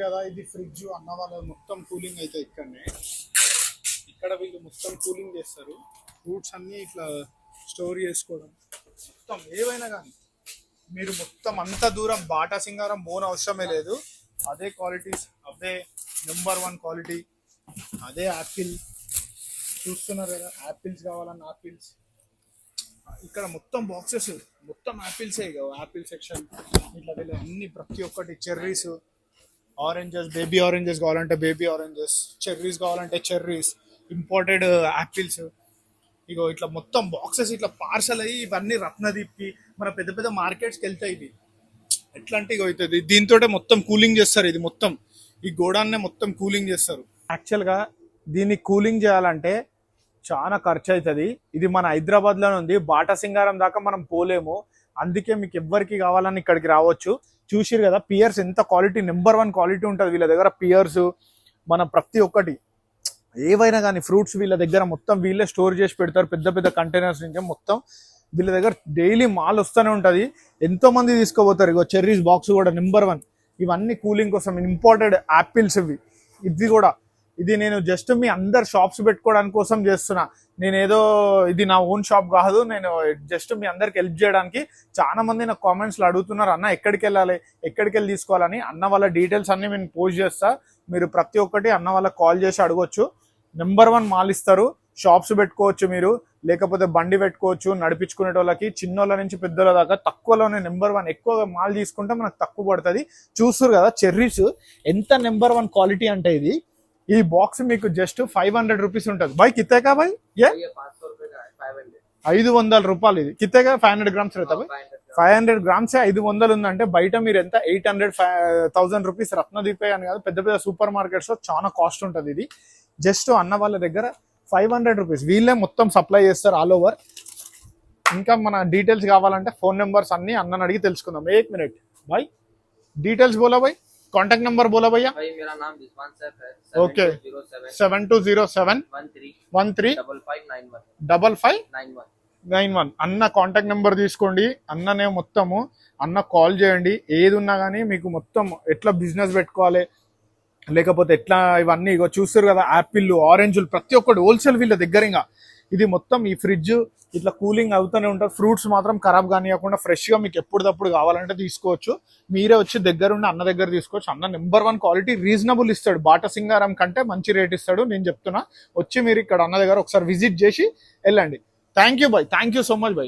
కదా ఇది ఫ్రిడ్జ్ అన్న వాళ్ళ మొత్తం కూలింగ్ అయితే ఇక్కడనే. ఇక్కడ వీళ్ళు మొత్తం కూలింగ్ చేస్తారు. ఫ్రూట్స్ అన్నీ ఇట్లా స్టోర్ చేసుకోవడం మొత్తం ఏవైనా కానీ మీరు మొత్తం అంత దూరం బాటా సింగారం పోన అవసరమే లేదు. అదే క్వాలిటీస్, అదే నెంబర్ 1 క్వాలిటీ, అదే యాపిల్ చూస్తున్నారు కదా. యాపిల్స్ కావాలన్న యాపిల్స్ ఇక్కడ మొత్తం బాక్సెస్ మొత్తం యాపిల్సే. యాపిల్ సెక్షన్ ఇట్లా వీళ్ళు అన్ని ప్రతి ఒక్కటి చెర్రీస్, ఆరెంజెస్, బేబీ ఆరెంజెస్ కావాలంటే బేబీ ఆరెంజెస్, చెర్రీస్ కావాలంటే చెర్రీస్, ఇంపోర్టెడ్ యాపిల్స్. ఇగో ఇట్లా మొత్తం బాక్సెస్ ఇట్లా పార్సల్ అయ్యి ఇవన్నీ రత్నదీప్కి మన పెద్ద పెద్ద మార్కెట్స్కి వెళ్తాయి. ఇది ఎట్లా అంటే ఇగో అవుతుంది దీంతో మొత్తం కూలింగ్ చేస్తారు. ఇది మొత్తం ఈ గోడాన్నే మొత్తం కూలింగ్ చేస్తారు. యాక్చువల్గా దీన్ని కూలింగ్ చేయాలంటే చాలా ఖర్చు అవుతుంది. ఇది మన హైదరాబాద్లోనే ఉంది. బాటా సింగారం దాకా మనం పోలేము. అందుకే మీకు ఎవ్వరికి కావాలని ఇక్కడికి రావచ్చు. చూసిరు కదా పియర్స్ ఎంత క్వాలిటీ, నెంబర్ 1 క్వాలిటీ ఉంటుంది వీళ్ళ దగ్గర. పియర్స్ మన ప్రతి ఒక్కటి ఏవైనా కానీ ఫ్రూట్స్ వీళ్ళ దగ్గర మొత్తం వీళ్ళే స్టోర్ చేసి పెడతారు. పెద్ద పెద్ద కంటైనర్స్ నుంచి మొత్తం వీళ్ళ దగ్గర డైలీ మాల్ వస్తూనే ఉంటుంది. ఎంతో మంది తీసుకోపోతారు. ఇగో చెర్రీస్ బాక్స్ కూడా నెంబర్ 1. ఇవన్నీ కూలింగ్ కోసం ఇంపోర్టెడ్ యాపిల్స్. ఇవి కూడా ఇది నేను జస్ట్ మీ అందరు షాప్స్ పెట్టుకోవడానికి కోసం చేస్తున్నా. నేనేదో ఇది నా ఓన్ షాప్ కాదు, నేను జస్ట్ మీ అందరికి హెల్ప్ చేయడానికి. చాలా మంది నాకు కామెంట్స్లో అడుగుతున్నారు, అన్న ఎక్కడికి వెళ్ళాలి, ఎక్కడికి వెళ్ళి తీసుకోవాలని. అన్న వాళ్ళ డీటెయిల్స్ అన్ని నేను పోస్ట్ చేస్తా. మీరు ప్రతి ఒక్కటి అన్న వాళ్ళకి కాల్ చేసి అడగొచ్చు. నెంబర్ 1 మాల్ ఇస్తారు. షాప్స్ పెట్టుకోవచ్చు మీరు, లేకపోతే బండి పెట్టుకోవచ్చు. నడిపించుకునే వాళ్ళకి చిన్నోళ్ళ నుంచి పెద్దోళ్ళ దాకా తక్కువలోనే నెంబర్ 1. ఎక్కువగా మాల్ తీసుకుంటే మనకు తక్కువ పడుతుంది. చూస్తారు కదా చెర్రీస్ ఎంత నెంబర్ 1 క్వాలిటీ అంటే ఇది. ఈ బాక్స్ మీకు జస్ట్ 500 రూపీస్ ఉంటుంది. బాయ్ కితేగా బాయ్? ఏ 500 రూపాయలు. ఇది కితేగా 500 గ్రామ్స్ रहता भाई. 500 గ్రామ్స్ 500 ఉందంటే బయట మీరు ఎంత 800-1000 రూపీస్. రత్నదీపే అని కాదు, పెద్ద పెద్ద సూపర్ మార్కెట్స్ లో చాలా కాస్ట్ ఉంటుంది. ఇది జస్ట్ అన్న వాళ్ళ దగ్గర 500 రూపీస్. వీళ్ళే మొత్తం సప్లై చేస్తారు ఆల్ ఓవర్. ఇంకా మన డీటెయిల్స్ కావాలంటే ఫోన్ నెంబర్స్ అన్ని అన్నని అడిగి తెలుసుకుందాం. 1 मिनट भाई, डीटेल्स बोला भाई, कॉन्टेक्ट नंबर बोला भैया. भाई मेरा नाम रिजवान सर है. ओके 7207 13 5591 అన్న కాంటాక్ట్ నెంబర్ తీసుకోండి. అన్ననే మొత్తము అన్న కాల్ చేయండి. ఏది ఉన్నా కానీ మీకు మొత్తం ఎట్లా బిజినెస్ పెట్టుకోవాలి, లేకపోతే ఎట్లా ఇవన్నీ ఇగో చూస్తారు కదా. యాపిల్, ఆరెంజ్లు ప్రతి ఒక్కటి హోల్సేల్ వీళ్ళ దగ్గర. ఇంకా ఇది మొత్తం ఈ ఫ్రిడ్జ్ ఇట్లా కూలింగ్ అవుతూనే ఉంటుంది. ఫ్రూట్స్ మాత్రం ఖరాబ్ కానివ్వకుండా ఫ్రెష్గా మీకు ఎప్పటికప్పుడు కావాలంటే తీసుకోవచ్చు. మీరే వచ్చి దగ్గరుండి అన్న దగ్గర తీసుకోవచ్చు. అన్న నెంబర్ 1 క్వాలిటీ, రీజనబుల్ ఇస్తాడు. బాటా సింగారం కంటే మంచి రేట్ ఇస్తాడు. నేను చెప్తున్నా, వచ్చి మీరు ఇక్కడ అన్న దగ్గర ఒకసారి విజిట్ చేసి వెళ్ళండి. Thank you bye, thank you so much bye.